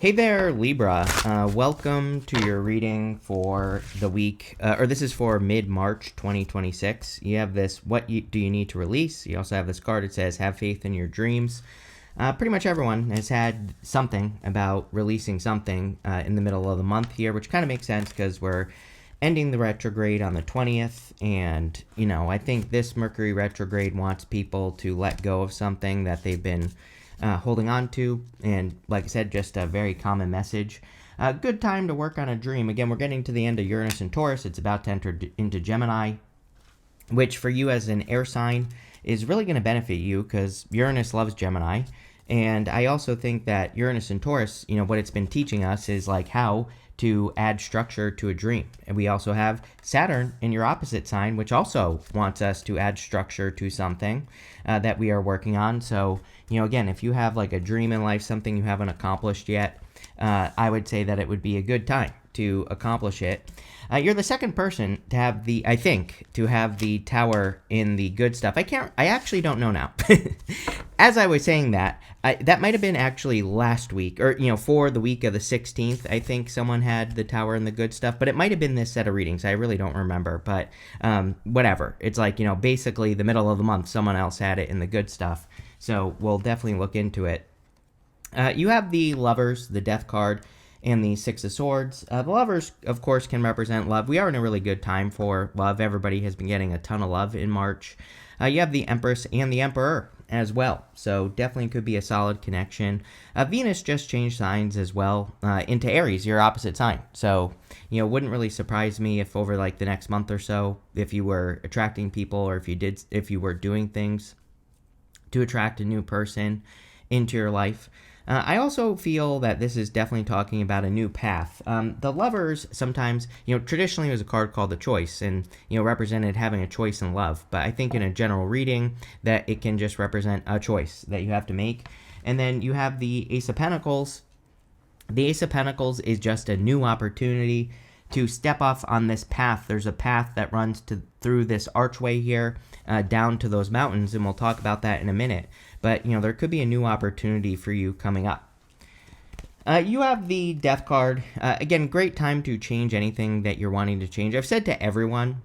Hey there, Libra. Welcome to your reading for the week, or this is for mid-March 2026. You have this, do you need to release? You also have this card that says, have faith in your dreams. Pretty much everyone has had something about releasing something in the middle of the month here, which kind of makes sense because we're ending the retrograde on the 20th. And, I think this Mercury retrograde wants people to let go of something that they've been holding on to. And like I said, just a very common message. Good time to work on a dream. Again, we're getting to the end of Uranus and Taurus. It's about to enter into Gemini, which for you as an air sign is really going to benefit you because Uranus loves Gemini. And I also think that Uranus and Taurus, what it's been teaching us is like how to add structure to a dream. And we also have Saturn in your opposite sign, which also wants us to add structure to something that we are working on. So, again, if you have like a dream in life, something you haven't accomplished yet, I would say that it would be a good time to accomplish it. You're the second person to have the tower in the good stuff. I actually don't know now. As I was saying that, that might have been actually last week, or, for the week of the 16th, I think someone had the tower in the good stuff, but it might have been this set of readings. I really don't remember, but whatever. It's like, basically the middle of the month, someone else had it in the good stuff. So we'll definitely look into it. You have the Lovers, the Death card, and the Six of Swords. The Lovers, of course, can represent love. We are in a really good time for love. Everybody has been getting a ton of love in March. You have the Empress and the Emperor as well, so definitely could be a solid connection. Venus just changed signs as well into Aries, your opposite sign. So, wouldn't really surprise me if over like the next month or so, if you were attracting people or if you were doing things to attract a new person into your life. I also feel that this is definitely talking about a new path. The Lovers sometimes, traditionally it was a card called the Choice and, represented having a choice in love. But I think in a general reading that it can just represent a choice that you have to make. And then you have the Ace of Pentacles. The Ace of Pentacles is just a new opportunity to step off on this path. There's a path that runs through this archway here down to those mountains, and we'll talk about that in a minute. But, there could be a new opportunity for you coming up. You have the Death card. Again, great time to change anything that you're wanting to change. I've said to everyone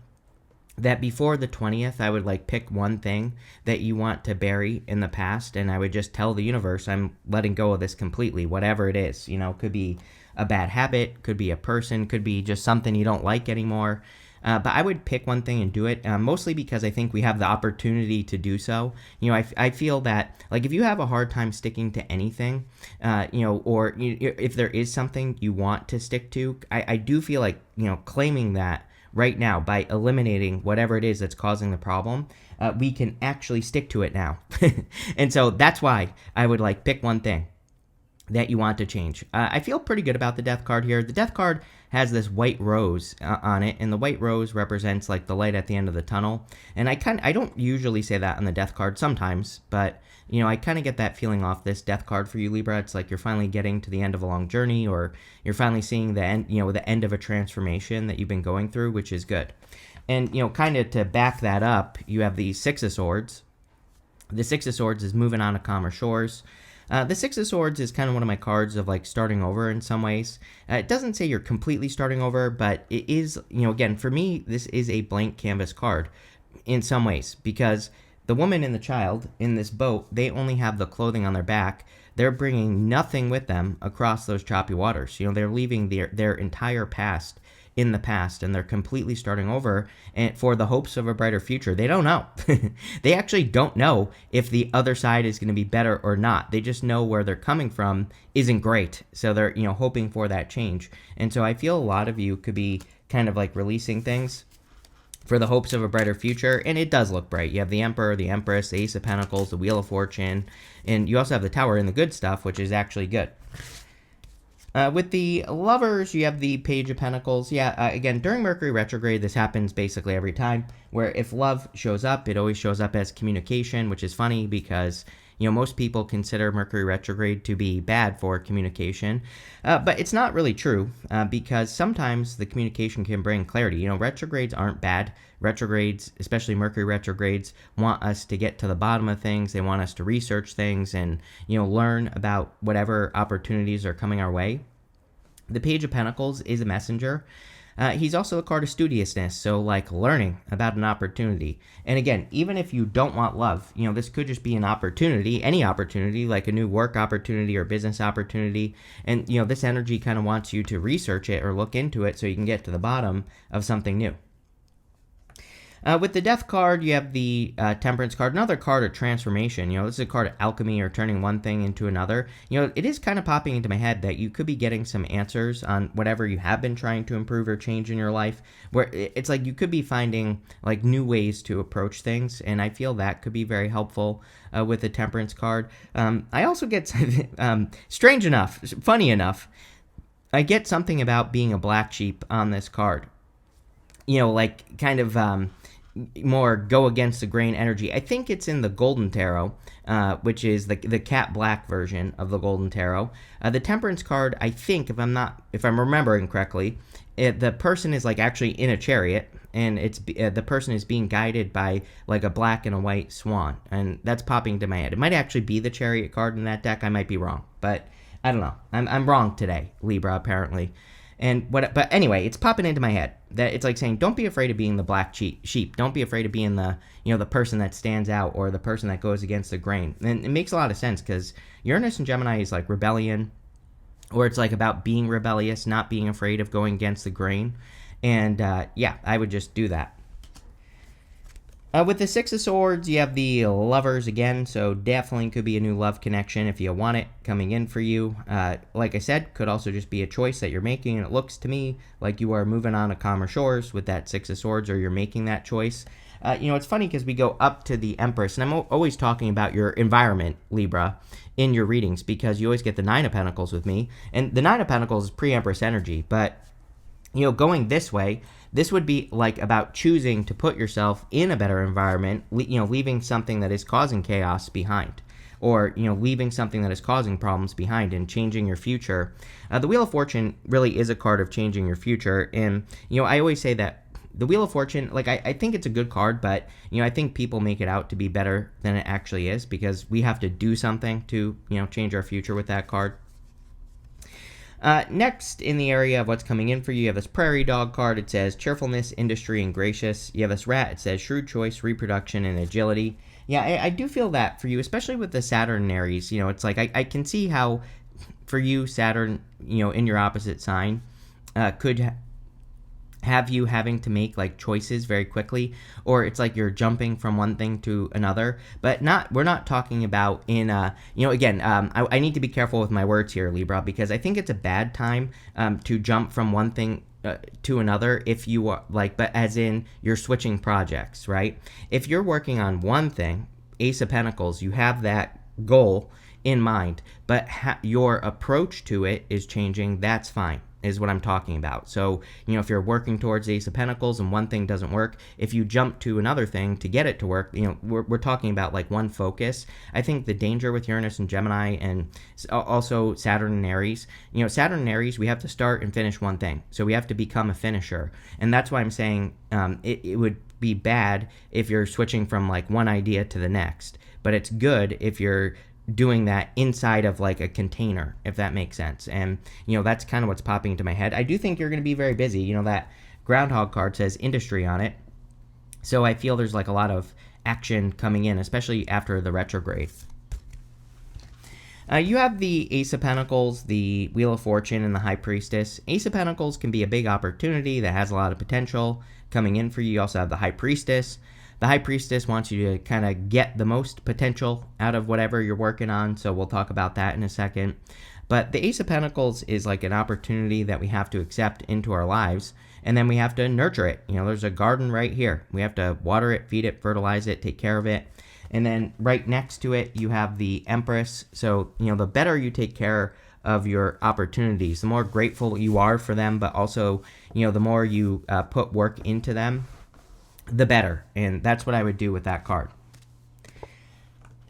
that before the 20th, I would pick one thing that you want to bury in the past, and I would just tell the universe, I'm letting go of this completely, whatever it is. Could be a bad habit, could be a person, could be just something you don't like anymore. But I would pick one thing and do it, mostly because I think we have the opportunity to do so. I feel that, if you have a hard time sticking to anything, or if there is something you want to stick to, I do feel like, claiming that right now by eliminating whatever it is that's causing the problem, we can actually stick to it now. And so that's why I would pick one thing that you want to change. I feel pretty good about the Death card here. The Death card has this white rose on it, and the white rose represents the light at the end of the tunnel. And I don't usually say that on the Death card sometimes, but I kind of get that feeling off this Death card for you, Libra. It's like you're finally getting to the end of a long journey, or you're finally seeing the end, the end of a transformation that you've been going through, which is good. And kind of to back that up, you have the Six of Swords. The Six of Swords is moving on to calmer shores. The Six of Swords is kind of one of my cards of starting over in some ways. It doesn't say you're completely starting over, but it is, again, for me, this is a blank canvas card in some ways, because the woman and the child in this boat, they only have the clothing on their back. They're bringing nothing with them across those choppy waters. They're leaving their entire past in the past, and they're completely starting over and for the hopes of a brighter future. They don't know. They actually don't know if the other side is going to be better or not. They just know where they're coming from isn't great. So they're, hoping for that change. And so I feel a lot of you could be kind of releasing things for the hopes of a brighter future, and it does look bright. You have the Emperor, the Empress, the Ace of Pentacles, the Wheel of Fortune, and you also have the Tower in the good stuff, which is actually good. With the Lovers, you have the Page of Pentacles. Again, during Mercury retrograde, this happens basically every time, where if love shows up, it always shows up as communication, which is funny because, Most people consider Mercury retrograde to be bad for communication, but it's not really true because sometimes the communication can bring clarity. Retrogrades aren't bad. Retrogrades, especially Mercury retrogrades, want us to get to the bottom of things. They want us to research things and, learn about whatever opportunities are coming our way. The Page of Pentacles is a messenger. He's also a card of studiousness, so like learning about an opportunity. And again, even if you don't want love, this could just be an opportunity, any opportunity, like a new work opportunity or business opportunity. And, this energy kind of wants you to research it or look into it so you can get to the bottom of something new. With the Death card, you have the Temperance card, another card of transformation. This is a card of alchemy or turning one thing into another. It is kind of popping into my head that you could be getting some answers on whatever you have been trying to improve or change in your life, where it's like you could be finding like new ways to approach things, and I feel that could be very helpful with the Temperance card. I also get, strange enough, funny enough, I get something about being a black sheep on this card. Like kind of more go against the grain energy. I think it's in the Golden Tarot, which is the cat black version of the Golden Tarot. The Temperance card, I think, if I'm remembering correctly, the person is like actually in a chariot, and it's the person is being guided by like a black and a white swan, and that's popping into my head. It might actually be the Chariot card in that deck. I might be wrong, but I don't know. I'm wrong today, Libra, apparently. But anyway, it's popping into my head that it's like saying, don't be afraid of being the black sheep. Don't be afraid of being the person that stands out or the person that goes against the grain. And it makes a lot of sense because Uranus and Gemini is like rebellion, or it's like about being rebellious, not being afraid of going against the grain. And I would just do that. With the Six of Swords, you have the Lovers again, so definitely could be a new love connection if you want it coming in for you. Like I said, could also just be a choice that you're making, and it looks to me like you are moving on to calmer shores with that Six of Swords, or you're making that choice. It's funny because we go up to the Empress, and I'm always talking about your environment, Libra, in your readings, because you always get the Nine of Pentacles with me, and the Nine of Pentacles is pre-Empress energy, but going this way, this would be like about choosing to put yourself in a better environment, leaving something that is causing chaos behind, or, leaving something that is causing problems behind and changing your future. The Wheel of Fortune really is a card of changing your future. And, I always say that the Wheel of Fortune, like, I think it's a good card, but, I think people make it out to be better than it actually is because we have to do something to, change our future with that card. Next, in the area of what's coming in for you, you have this Prairie Dog card. It says cheerfulness, industry, and gracious. You have this Rat. It says shrewd choice, reproduction, and agility. Yeah, I do feel that for you, especially with the Saturn and Aries. It's like I can see how for you, Saturn, in your opposite sign, could have you having to make like choices very quickly, or it's like you're jumping from one thing to another, but we're not talking about in again, I need to be careful with my words here, Libra, because I think it's a bad time to jump from one thing to another if you are but as in you're switching projects, right? If you're working on one thing, Ace of Pentacles, you have that goal in mind, but your approach to it is changing, that's fine, is what I'm talking about. So, if you're working towards Ace of Pentacles and one thing doesn't work, if you jump to another thing to get it to work, we're talking about like one focus. I think the danger with Uranus and Gemini and also Saturn and Aries, Saturn and Aries, we have to start and finish one thing. So we have to become a finisher. And that's why I'm saying it would be bad if you're switching from like one idea to the next, but it's good if you're doing that inside of like a container, if that makes sense. And that's kind of what's popping into my head. I do think you're going to be very busy. That Groundhog card says industry on it, so I feel there's like a lot of action coming in, especially after the retrograde. You have the Ace of Pentacles, the Wheel of Fortune, and the High Priestess. Ace of Pentacles can be a big opportunity that has a lot of potential coming in for you. You also have the High Priestess. The High Priestess wants you to kind of get the most potential out of whatever you're working on, so we'll talk about that in a second. But the Ace of Pentacles is like an opportunity that we have to accept into our lives, and then we have to nurture it. There's a garden right here. We have to water it, feed it, fertilize it, take care of it. And then right next to it, you have the Empress. So, the better you take care of your opportunities, the more grateful you are for them, but also, the more you put work into them, the better. And that's what I would do with that card.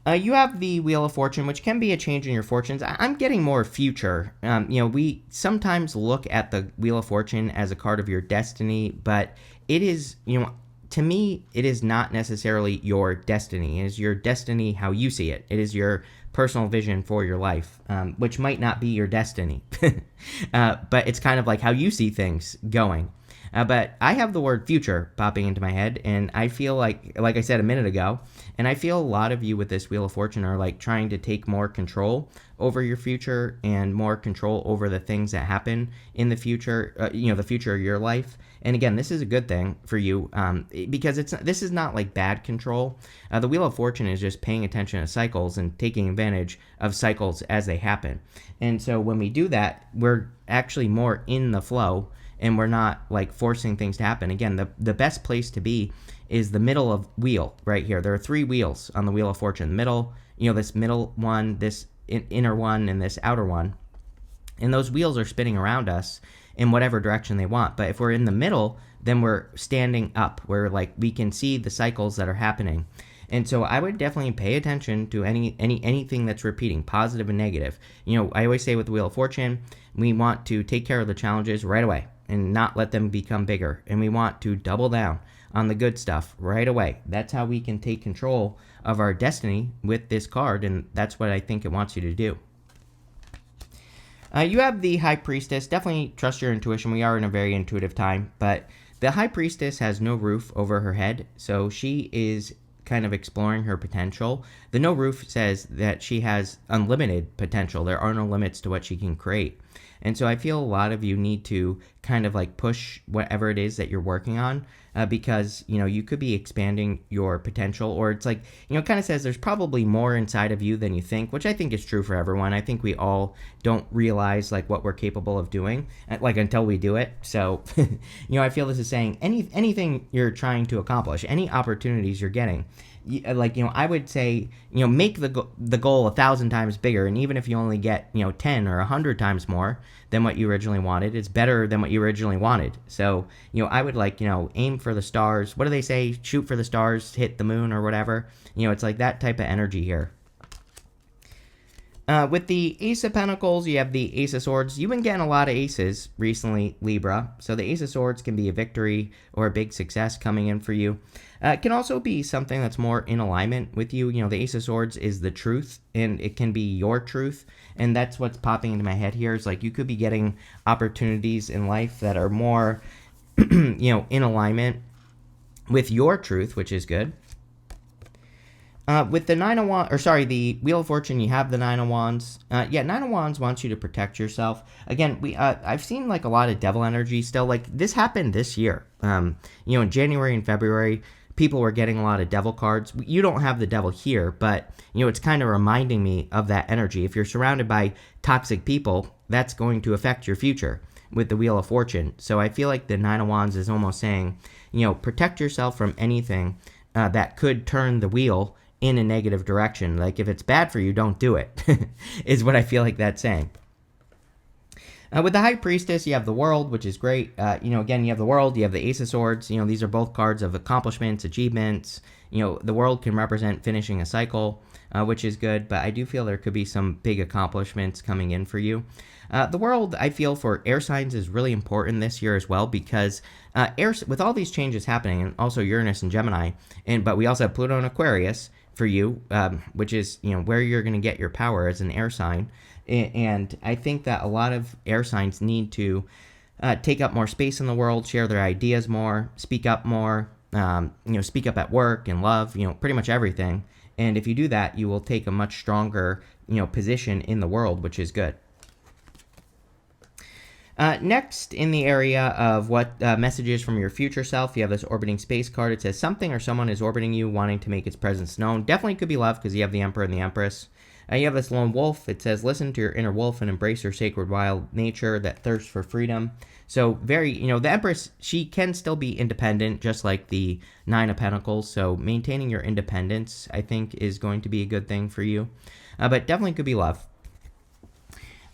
You have the Wheel of Fortune, which can be a change in your fortunes. I'm getting more future. We sometimes look at the Wheel of Fortune as a card of your destiny, but it is, to me, it is not necessarily your destiny. It is your destiny how you see it. It is your personal vision for your life, which might not be your destiny. But it's kind of like how you see things going. But I have the word future popping into my head, and I feel like I said a minute ago, and I feel a lot of you with this Wheel of Fortune are like trying to take more control over your future and more control over the things that happen in the future, the future of your life. And again, this is a good thing for you because this is not like bad control. The Wheel of Fortune is just paying attention to cycles and taking advantage of cycles as they happen. And so when we do that, we're actually more in the flow and we're not like forcing things to happen. Again, the best place to be is the middle of wheel right here. There are 3 wheels on the Wheel of Fortune. The middle, this middle one, this inner one, and this outer one. And those wheels are spinning around us in whatever direction they want. But if we're in the middle, then we're standing up where like we can see the cycles that are happening. And so I would definitely pay attention to anything that's repeating, positive and negative. I always say with the Wheel of Fortune, we want to take care of the challenges right away and not let them become bigger. And we want to double down on the good stuff right away. That's how we can take control of our destiny with this card, and that's what I think it wants you to do. You have the High Priestess. Definitely trust your intuition. We are in a very intuitive time, but the High Priestess has no roof over her head, so she is kind of exploring her potential. The no roof says that she has unlimited potential. There are no limits to what she can create. And so I feel a lot of you need to kind of like push whatever it is that you're working on because, you could be expanding your potential, or it's like, it kind of says there's probably more inside of you than you think, which I think is true for everyone. I think we all don't realize like what we're capable of doing, like until we do it. So, I feel this is saying anything you're trying to accomplish, any opportunities you're getting, I would say, make the goal 1,000 times bigger. And even if you only get, 10 or 100 times more than what you originally wanted, it's better than what you originally wanted. So, I would aim for the stars. What do they say? Shoot for the stars, hit the moon or whatever. It's like that type of energy here. With the Ace of Pentacles, you have the Ace of Swords. You've been getting a lot of aces recently, Libra. So the Ace of Swords can be a victory or a big success coming in for you. It can also be something that's more in alignment with you. The Ace of Swords is the truth, and it can be your truth. And that's what's popping into my head here. Is like you could be getting opportunities in life that are more, in alignment with your truth, which is good. With the the Wheel of Fortune, you have the Nine of Wands. Nine of Wands wants you to protect yourself. Again, I've seen like a lot of devil energy still. Like this happened this year. In January and February, people were getting a lot of devil cards. You don't have the devil here, but it's kind of reminding me of that energy. If you're surrounded by toxic people, that's going to affect your future with the Wheel of Fortune. So I feel like the Nine of Wands is almost saying, protect yourself from anything that could turn the wheel in a negative direction. Like if it's bad for you, don't do it, is what I feel like that's saying. With the High Priestess, you have the World, which is great. Again, you have the World, you have the Ace of Swords. These are both cards of accomplishments, achievements. The World can represent finishing a cycle, which is good, but I do feel there could be some big accomplishments coming in for you. The World, I feel, for air signs is really important this year as well because with all these changes happening, and also Uranus and Gemini, but we also have Pluto and Aquarius for you, which is where you're going to get your power as an air sign. And I think that a lot of air signs need to take up more space in the world, share their ideas more, speak up more, speak up at work and love, pretty much everything. And if you do that, you will take a much stronger, position in the world, which is good. Next, in the area of what messages from your future self, you have this orbiting space card. It says something or someone is orbiting you, wanting to make its presence known. Definitely could be love because you have the Emperor and the Empress. You have this lone wolf. It says listen to your inner wolf and embrace your sacred wild nature that thirsts for freedom. So very, the Empress, she can still be independent, just like the Nine of Pentacles. So maintaining your independence, I think, is going to be a good thing for you. But definitely could be love.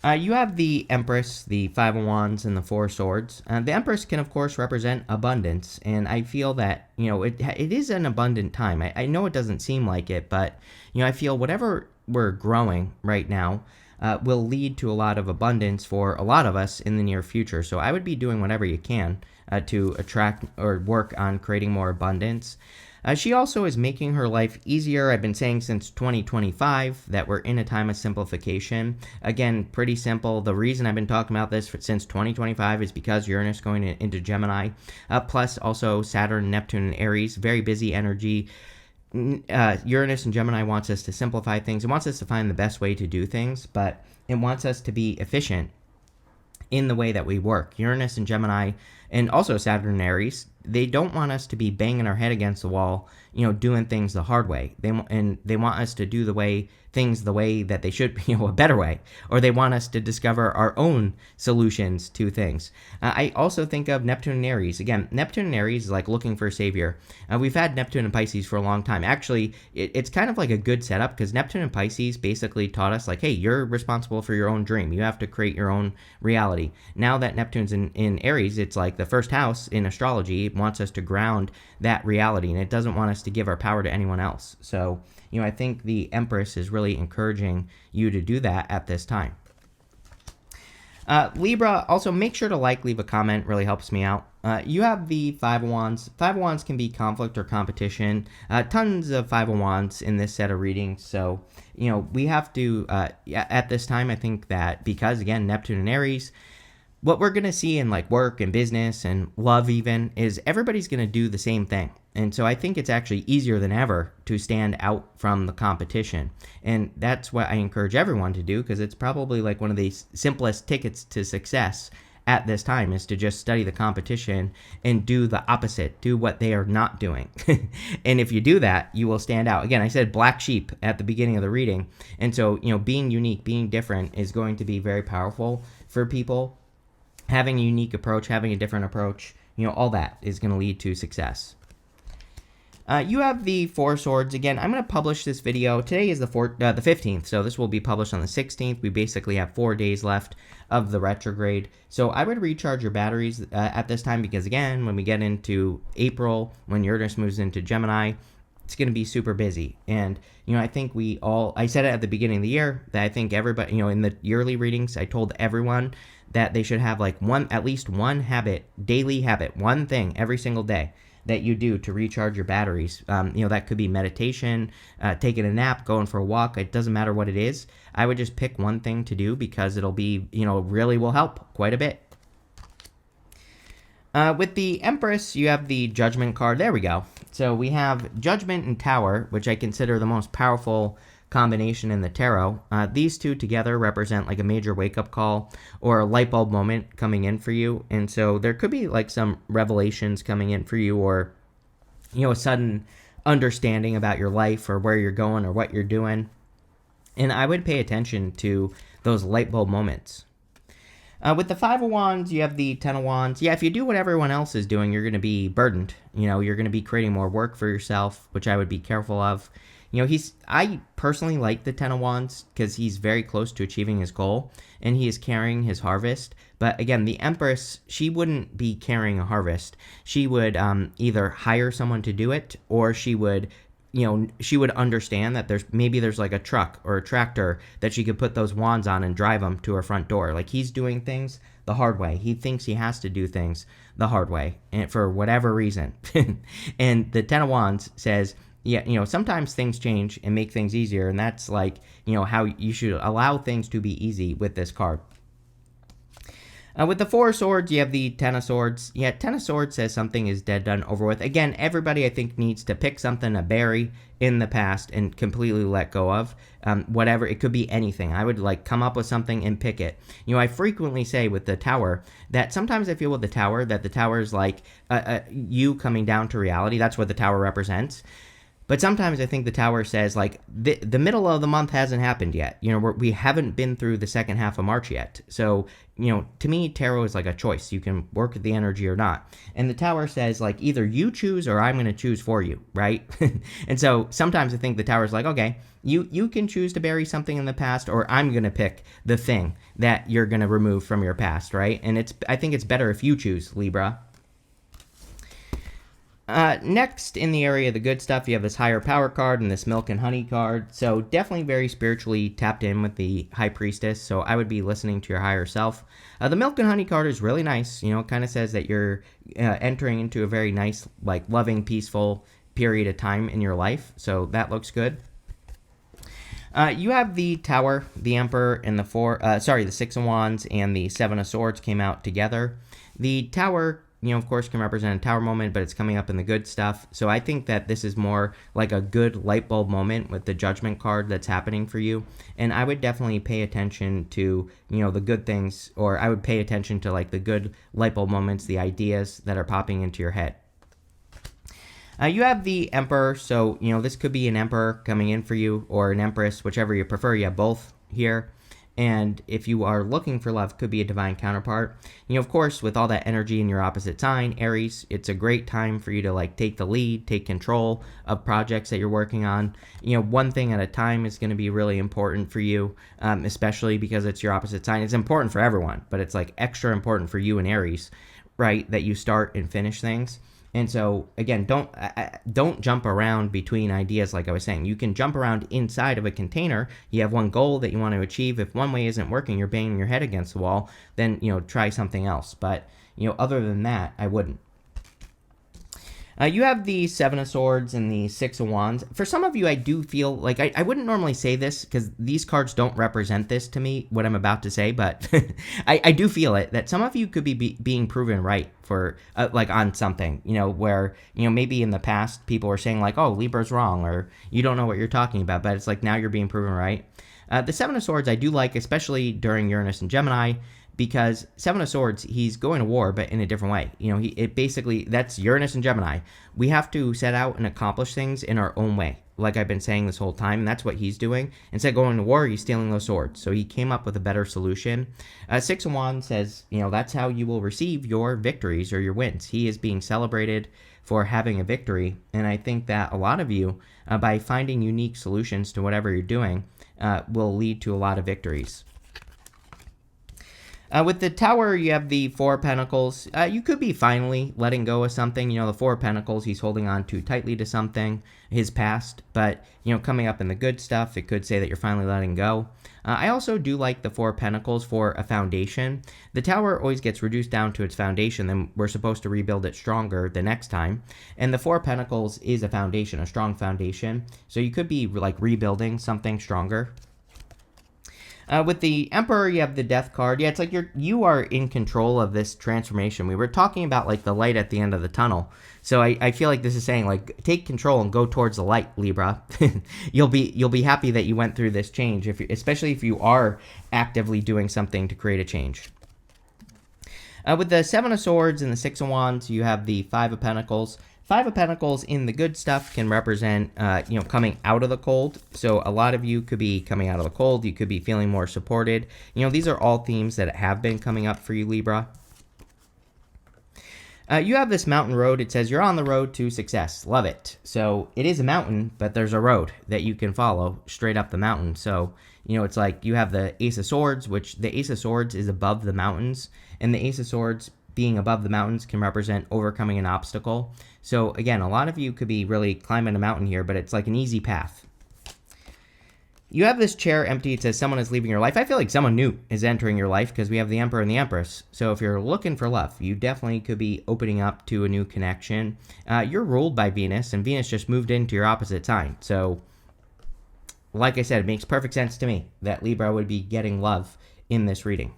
You have the Empress, the Five of Wands, and the Four of Swords. The Empress can, of course, represent abundance, and I feel that, it is an abundant time. I know it doesn't seem like it, but, I feel whatever we're growing right now will lead to a lot of abundance for a lot of us in the near future. So I would be doing whatever you can to attract or work on creating more abundance. She also is making her life easier. I've been saying since 2025 that we're in a time of simplification. Again, pretty simple. The reason I've been talking about this since 2025 is because Uranus going into Gemini, plus also Saturn, Neptune, and Aries, very busy energy. Uranus and Gemini wants us to simplify things. It wants us to find the best way to do things, but it wants us to be efficient in the way that we work. Uranus and Gemini, and also Saturn and Aries, they don't want us to be banging our head against the wall, doing things the hard way. They want us to do things the way that they should, a better way, or they want us to discover our own solutions to things. I also think of Neptune and Aries. Again, Neptune and Aries is like looking for a savior. We've had Neptune and Pisces for a long time. Actually, it's kind of like a good setup because Neptune and Pisces basically taught us like, hey, you're responsible for your own dream. You have to create your own reality. Now that Neptune's in Aries, it's like the first house in astrology wants us to ground that reality, and it doesn't want us to give our power to anyone else. So, I think the Empress is really encouraging you to do that at this time. Libra, also make sure to leave a comment, really helps me out. You have the Five of Wands. Five of Wands can be conflict or competition. Tons of Five of Wands in this set of readings. So, we have to, at this time, I think that because, again, Neptune and Aries, what we're going to see in like work and business and love even is everybody's going to do the same thing. And so I think it's actually easier than ever to stand out from the competition. And that's what I encourage everyone to do because it's probably like one of the simplest tickets to success at this time is to just study the competition and do the opposite, do what they are not doing. And if you do that, you will stand out. Again, I said black sheep at the beginning of the reading. And so, being unique, being different is going to be very powerful for people. Having a unique approach, having a different approach, all that is going to lead to success. You have the Four Swords. Again, I'm going to publish this video. Today is the 15th, so this will be published on the 16th. We basically have 4 days left of the retrograde. So I would recharge your batteries at this time because, again, when we get into April, when Uranus moves into Gemini, it's going to be super busy. And, I think I said it at the beginning of the year that I think everybody, in the yearly readings, I told everyone that they should have like at least one daily habit, one thing every single day that you do to recharge your batteries. That could be meditation, taking a nap, going for a walk. It doesn't matter what it is. I would just pick one thing to do because it'll be, really will help quite a bit. With the Empress, you have the Judgment card. There we go. So we have Judgment and Tower, which I consider the most powerful combination in the tarot. These two together represent like a major wake-up call or a light bulb moment coming in for you. And so there could be like some revelations coming in for you or, a sudden understanding about your life or where you're going or what you're doing. And I would pay attention to those light bulb moments. With the Five of Wands, you have the Ten of Wands. Yeah, if you do what everyone else is doing, you're going to be burdened. You're going to be creating more work for yourself, which I would be careful of. I personally like the Ten of Wands because he's very close to achieving his goal and he is carrying his harvest. But again, the Empress, she wouldn't be carrying a harvest. She would either hire someone to do it or she would understand that there's like a truck or a tractor that she could put those wands on and drive them to her front door. Like he's doing things the hard way. He thinks he has to do things the hard way and for whatever reason. And the Ten of Wands says, yeah, sometimes things change and make things easier. And that's like, how you should allow things to be easy with this card. With the Four of Swords, you have the Ten of Swords. Yeah, Ten of Swords says something is dead, done, over with. Again, everybody, I think, needs to pick something to bury in the past and completely let go of. Whatever, it could be anything. I would, come up with something and pick it. I frequently say with the Tower that sometimes I feel with the Tower that the Tower is like you coming down to reality. That's what the Tower represents. But sometimes I think the Tower says, the middle of the month hasn't happened yet. We haven't been through the second half of March yet. So, to me, tarot is like a choice. You can work with the energy or not. And the Tower says, either you choose or I'm going to choose for you, right? And so sometimes I think the Tower is like, okay, You can choose to bury something in the past, or I'm going to pick the thing that you're going to remove from your past, right? And I think it's better if you choose, Libra. Next, in the area of the good stuff, you have this higher power card and this milk and honey card. So definitely very spiritually tapped in with the high priestess. So I would be listening to your higher self. The milk and honey card is really nice. You know, it kind of says that you're entering into a very nice, like loving, peaceful period of time in your life. So that looks good. You have the Tower, the Emperor, and the Six of Wands and the Seven of Swords came out together. The Tower, you know, of course, can represent a tower moment, but it's coming up in the good stuff. So I think that this is more like a good light bulb moment with the Judgment card that's happening for you. And I would definitely pay attention to, you know, the good things, or I would pay attention to like the good light bulb moments, the ideas that are popping into your head. You have the Emperor, so, you know, this could be an Emperor coming in for you, or an Empress, whichever you prefer. You have both here. And if you are looking for love, could be a divine counterpart. You know, of course, with all that energy in your opposite sign, Aries, it's a great time for you to like take the lead, take control of projects that you're working on. You know, one thing at a time is going to be really important for you, especially because it's your opposite sign. It's important for everyone, but it's like extra important for you and Aries, right? That you start and finish things. And so, again, don't jump around between ideas like I was saying. You can jump around inside of a container. You have one goal that you want to achieve. If one way isn't working, you're banging your head against the wall, then, you know, try something else. But, you know, other than that, I wouldn't. You have the Seven of Swords and the Six of Wands. For some of you, I do feel like I wouldn't normally say this because these cards don't represent this to me, what I'm about to say, but I do feel it, that some of you could be being proven right for, like, on something, you know, where, you know, maybe in the past people were saying, like, oh, Libra's wrong, or you don't know what you're talking about, but it's like now you're being proven right. The Seven of Swords I do like, especially during Uranus and Gemini, because Seven of Swords, he's going to war, but in a different way. You know, it basically, that's Uranus and Gemini. We have to set out and accomplish things in our own way, like I've been saying this whole time, and that's what he's doing. Instead of going to war, he's stealing those swords. So he came up with a better solution. Six of Wands says, you know, that's how you will receive your victories or your wins. He is being celebrated for having a victory, and I think that a lot of you, by finding unique solutions to whatever you're doing, will lead to a lot of victories. With the Tower, you have the Four of Pentacles. You could be finally letting go of something. You know, the Four of Pentacles, he's holding on too tightly to something, his past. But, you know, coming up in the good stuff, it could say that you're finally letting go. I also do like the Four of Pentacles for a foundation. The Tower always gets reduced down to its foundation, then we're supposed to rebuild it stronger the next time. And the Four of Pentacles is a foundation, a strong foundation. So you could be, like, rebuilding something stronger. With the Emperor, you have the Death card. Yeah, it's like you are in control of this transformation. We were talking about like the light at the end of the tunnel. So I feel like this is saying like take control and go towards the light, Libra. You'll be happy that you went through this change, especially if you are actively doing something to create a change. With the Seven of Swords and the Six of Wands, you have the Five of Pentacles. Five of Pentacles in the good stuff can represent, you know, coming out of the cold. So a lot of you could be coming out of the cold. You could be feeling more supported. You know, these are all themes that have been coming up for you, Libra. You have this mountain road. It says you're on the road to success. Love it. So it is a mountain, but there's a road that you can follow straight up the mountain. So, you know, it's like you have the Ace of Swords, which the Ace of Swords is above the mountains. And the Ace of Swords being above the mountains can represent overcoming an obstacle. So again, a lot of you could be really climbing a mountain here, but it's like an easy path. You have this chair empty. It says someone is leaving your life. I feel like someone new is entering your life because we have the Emperor and the Empress. So if you're looking for love, you definitely could be opening up to a new connection. You're ruled by Venus, and Venus just moved into your opposite sign. So like I said, it makes perfect sense to me that Libra would be getting love in this reading.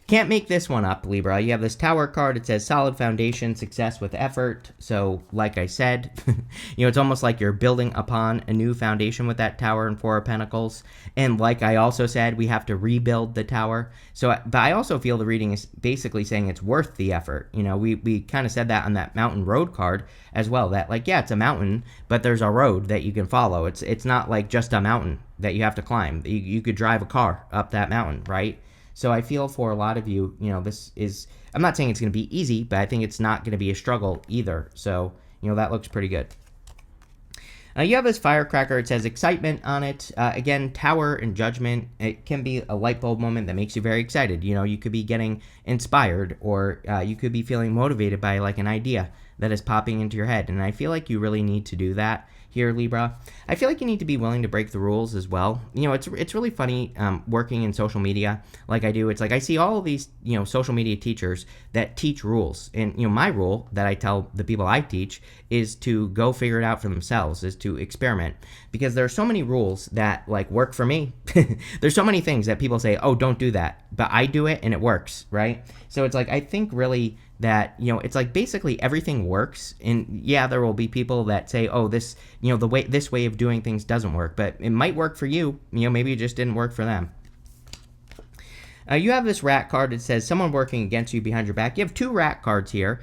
Can't make this one up, Libra. You have this Tower card. It says solid foundation, success with effort. So, like I said, you know, it's almost like you're building upon a new foundation with that Tower and Four of Pentacles. And like I also said, we have to rebuild the Tower. So, but I also feel the reading is basically saying it's worth the effort. You know, we kind of said that on that mountain road card as well. That like, yeah, it's a mountain, but there's a road that you can follow. It's not like just a mountain that you have to climb. You could drive a car up that mountain, right? So I feel for a lot of you, you know, this is, I'm not saying it's going to be easy, but I think it's not going to be a struggle either. So, you know, that looks pretty good. You have this firecracker. It says excitement on it. Again, Tower and Judgment. It can be a light bulb moment that makes you very excited. You know, you could be getting inspired, or you could be feeling motivated by like an idea that is popping into your head. And I feel like you really need to do that here, Libra. I feel like you need to be willing to break the rules as well. You know, it's really funny working in social media like I do. It's like I see all of these, you know, social media teachers that teach rules. And, you know, my rule that I tell the people I teach is to go figure it out for themselves, is to experiment. Because there are so many rules that like work for me. There's so many things that people say, oh, don't do that. But I do it and it works, right? So it's like, I think really that, you know, it's like basically everything works. And yeah, there will be people that say, oh, this, you know, this way of doing things doesn't work, but it might work for you. You know, maybe it just didn't work for them. You have this rat card that says someone working against you behind your back. You have 2 rat cards here.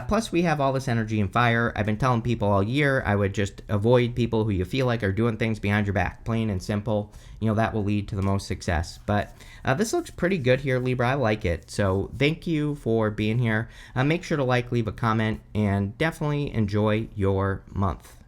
Plus, we have all this energy and fire. I've been telling people all year I would just avoid people who you feel like are doing things behind your back. Plain and simple. You know, that will lead to the most success. But this looks pretty good here, Libra. I like it. So thank you for being here. Make sure to like, leave a comment, and definitely enjoy your month.